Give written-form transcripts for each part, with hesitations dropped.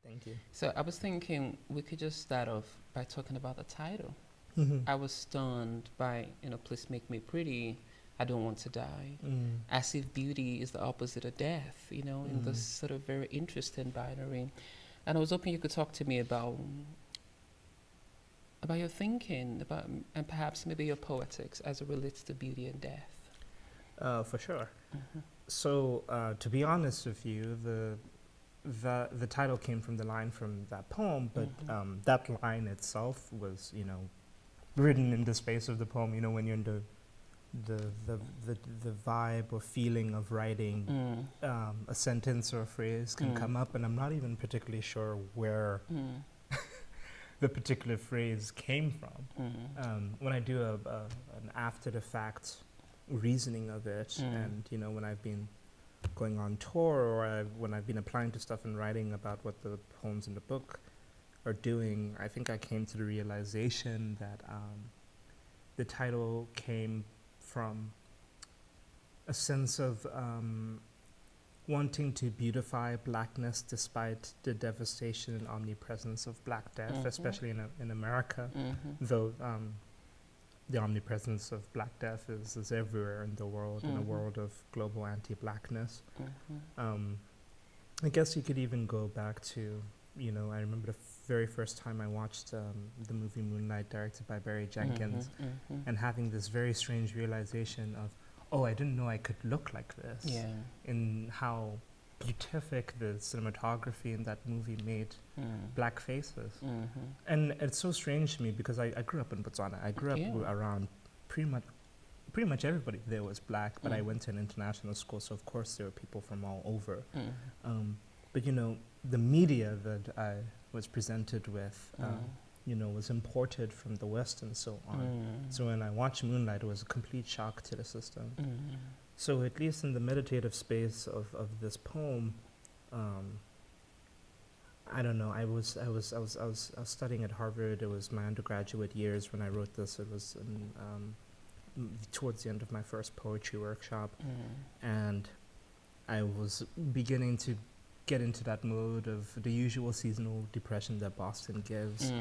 Thank you. So I was thinking we could just start off by talking about the title. I was stunned by, Please Make Me Pretty, I Don't Want to Die. As if beauty is the opposite of death, in this sort of very interesting binary. And I was hoping you could talk to me about your thinking, and perhaps maybe your poetics as it relates to beauty and death. For sure. So, to be honest with you, the title came from the line from that poem, but that line itself was, written in the space of the poem. When you're in the vibe or feeling of writing, a sentence or a phrase can come up, and I'm not even particularly sure where the particular phrase came from. When I do an after the fact reasoning of it, and when I've been going on tour, or when I've been applying to stuff and writing about what the poems in the book are doing, I think I came to the realization that the title came from a sense of wanting to beautify blackness despite the devastation and omnipresence of Black death, especially in America, though the omnipresence of Black death is everywhere in the world, in a world of global anti-Blackness. I guess you could even go back to, I remember the very first time I watched the movie Moonlight, directed by Barry Jenkins, and having this very strange realization of, oh, I didn't know I could look like this. Yeah. In how beatific the cinematography in that movie made Black faces. And it's so strange to me because I grew up in Botswana. I grew up around pretty much everybody there was Black, but I went to an international school, so of course there were people from all over. But the media that I was presented with, was imported from the West and so on. So when I watched Moonlight, it was a complete shock to the system. So at least in the meditative space of this poem, I don't know. I was studying at Harvard. It was my undergraduate years when I wrote this. It was towards the end of my first poetry workshop, and I was beginning to get into that mode of the usual seasonal depression that Boston gives,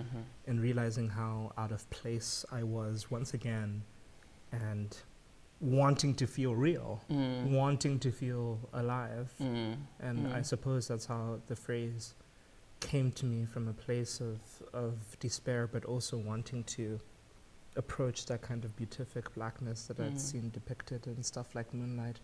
and realizing how out of place I was once again, and wanting to feel real, wanting to feel alive. And I suppose that's how the phrase came to me, from a place of despair, but also wanting to approach that kind of beatific Blackness that I'd seen depicted in stuff like Moonlight.